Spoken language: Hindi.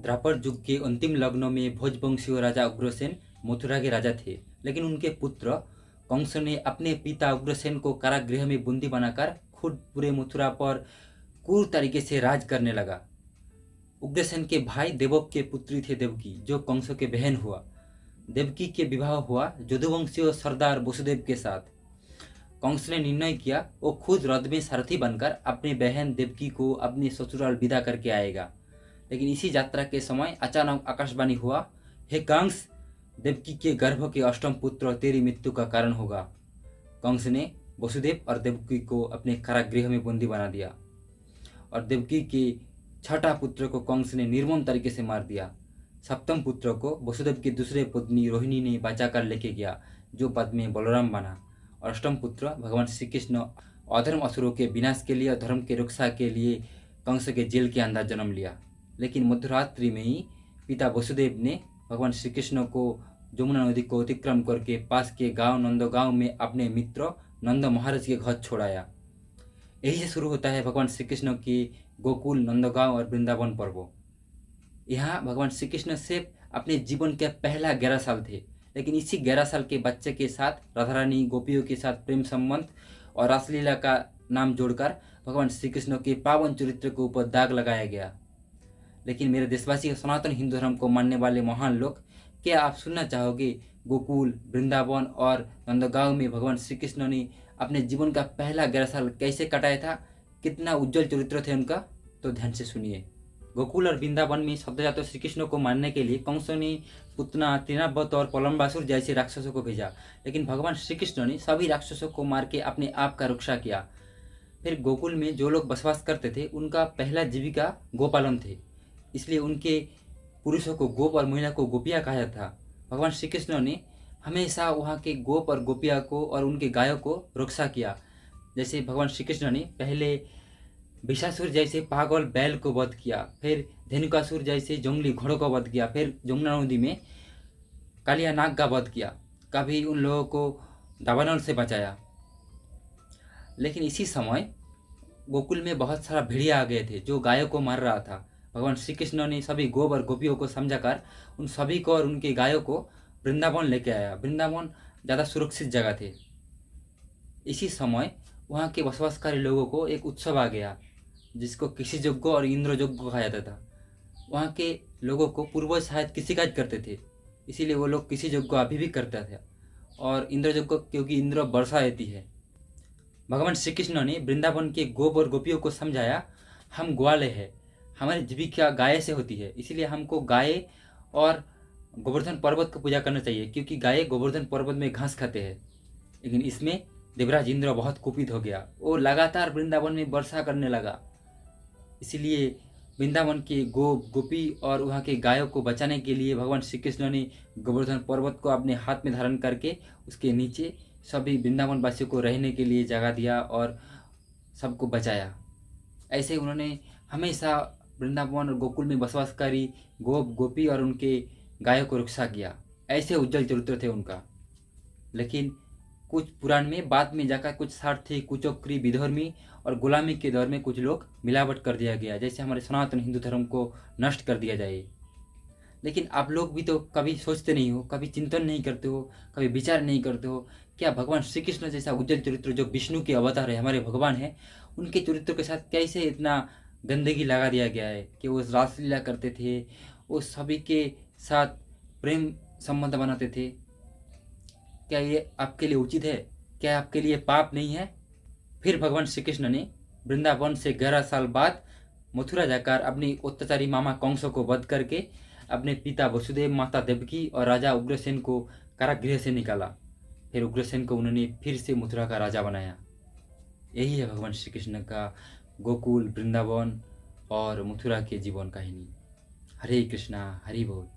द्वापर युग के अंतिम लग्नों में भोजवंशीय राजा उग्रसेन मथुरा के राजा थे, लेकिन उनके पुत्र कंस ने अपने पिता उग्रसेन को कारागृह में बंदी बनाकर खुद पूरे मथुरा पर क्रूर तरीके से राज करने लगा। उग्रसेन के भाई देवक के पुत्री थे देवकी, जो कंस के बहन हुआ। देवकी के विवाह हुआ यदुवंशीय सरदार वसुदेव के साथ। कंस ने निर्णय किया वो खुद रथ में सारथी बनकर अपनी बहन देवकी को अपने ससुराल विदा करके आएगा। लेकिन इसी यात्रा के समय अचानक आकाशवाणी हुआ, हे कंस, देवकी के गर्भ के अष्टम पुत्र तेरी मृत्यु का कारण होगा। कंस ने वसुदेव और देवकी को अपने कारागृह में बंदी बना दिया और देवकी के छठा पुत्र को कंस ने निर्मम तरीके से मार दिया। सप्तम पुत्र को वसुदेव की दूसरे पत्नी रोहिणी ने बचाकर लेके गया, जो बाद में बलराम बना। और अष्टम पुत्र भगवान श्री कृष्ण अधर्म असुरों के विनाश के लिए और धर्म के रक्षा के लिए कंस के जेल के अंदर जन्म लिया। लेकिन मध्यरात्रि में ही पिता वसुदेव ने भगवान श्री कृष्ण को यमुना नदी को अतिक्रम करके पास के गांव नंदगांव में अपने मित्र नंद महाराज के घर छोड़ाया। यही से शुरू होता है भगवान श्री कृष्ण की गोकुल, नंदगांव और वृंदावन पर्व। यहाँ भगवान श्री कृष्ण सिर्फ अपने जीवन के पहला 11 साल थे, लेकिन इसी 11 साल के बच्चे के साथ राधा रानी गोपियों के साथ प्रेम संबंध और रासलीला का नाम जोड़कर भगवान श्री कृष्ण के पावन चरित्र के ऊपर दाग लगाया गया। लेकिन मेरे देशवासी सनातन हिंदू धर्म को मानने वाले महान लोग, क्या आप सुनना चाहोगे गोकुल, वृंदावन और नंदगांव में भगवान श्री कृष्ण ने अपने जीवन का पहला 11 साल कैसे कटाया था? कितना उज्जवल चरित्र थे उनका, तो ध्यान से सुनिए। गोकुल और वृंदावन में सद्योजात श्री कृष्ण को मारने के लिए कंस ने पुतना, तृणावत और पलम्बासुर जैसे राक्षसों को भेजा, लेकिन भगवान श्री कृष्ण ने सभी राक्षसों को मार के अपने आप का रक्षा किया। फिर गोकुल में जो लोग बसवास करते थे उनका पहला जीविका गोपालन थे, इसलिए उनके पुरुषों को गोप और महिला को गोपिया कहा जाता था। भगवान श्री कृष्ण ने हमेशा वहाँ के गोप और गोपिया को और उनके गायों को रक्षा किया। जैसे भगवान श्री कृष्ण ने पहले विषासुर जैसे पागल बैल को वध किया, फिर धेनुकासुर जैसे जंगली घोड़ों का वध किया, फिर यमुना नदी में कालिया नाग का वध किया, कभी उन लोगों को दावानल से बचाया। लेकिन इसी समय गोकुल में बहुत सारा भेड़िया आ गए थे जो गायों को मार रहा था। भगवान श्री कृष्ण ने सभी गोप और गोपियों को समझाकर उन सभी को और उनके गायों को वृंदावन लेके आया। वृंदावन ज़्यादा सुरक्षित जगह थे। इसी समय वहाँ के बसवासकारी लोगों को एक उत्सव आ गया जिसको कृषि यज्ञ और इंद्र यज्ञ कहा जाता था। वहाँ के लोगों को पूर्वज शायद कृषि काज करते थे, इसीलिए वो लोग कृषि यज्ञ अभी भी करते थे। और इंद्र यज्ञ क्योंकि इंद्र वर्षा देती है। भगवान श्री कृष्ण ने वृंदावन के गोप और गोपियों को समझाया, हम ग्वाले हैं, हमारी जीविका गाय से होती है, इसीलिए हमको गाय और गोवर्धन पर्वत को पूजा करना चाहिए, क्योंकि गाय गोवर्धन पर्वत में घास खाते हैं। लेकिन इसमें देवराज इंद्र बहुत कुपित हो गया, वो लगातार वृंदावन में वर्षा करने लगा। इसीलिए वृंदावन के गोप गोपी और वहाँ के गायों को बचाने के लिए भगवान श्री कृष्ण ने गोवर्धन पर्वत को अपने हाथ में धारण करके उसके नीचे सभी वृंदावन वासियों को रहने के लिए जगह दिया और सबको बचाया। ऐसे उन्होंने हमेशा वृंदावन और गोकुल में बसवासकारी गोप गोपी और उनके गायों को रक्षा किया। ऐसे उज्जवल चरित्र थे उनका। लेकिन कुछ पुराण में बाद में जाकर कुछ स्वार्थी, कुचक्री, विधर्मी और गुलामी के दौर में कुछ लोग मिलावट कर दिया गया, जैसे हमारे सनातन हिंदू धर्म को नष्ट कर दिया जाए। लेकिन आप लोग भी तो कभी सोचते नहीं हो, कभी चिंतन नहीं करते हो, कभी विचार नहीं करते हो, क्या भगवान श्री कृष्ण जैसा उज्जवल चरित्र जो विष्णु के अवतार है, हमारे भगवान है, उनके चरित्र के साथ कैसे इतना गंदगी लगा दिया गया है कि वो रासलीला करते थे, वो सभी के साथ प्रेम संबंध बनाते थे। क्या ये आपके लिए उचित है? क्या आपके लिए पाप नहीं है? फिर भगवान श्री कृष्ण ने वृंदावन से 11 साल बाद मथुरा जाकर अपनी अत्याचारी मामा कंस को वध करके अपने पिता वसुदेव, माता देवकी और राजा उग्रसेन को कारागृह से निकाला। फिर उग्रसेन को उन्होंने फिर से मथुरा का राजा बनाया। यही है भगवान श्री कृष्ण का गोकुल, वृंदावन और मथुरा के जीवन कहानी। हरे कृष्णा, हरि बोल।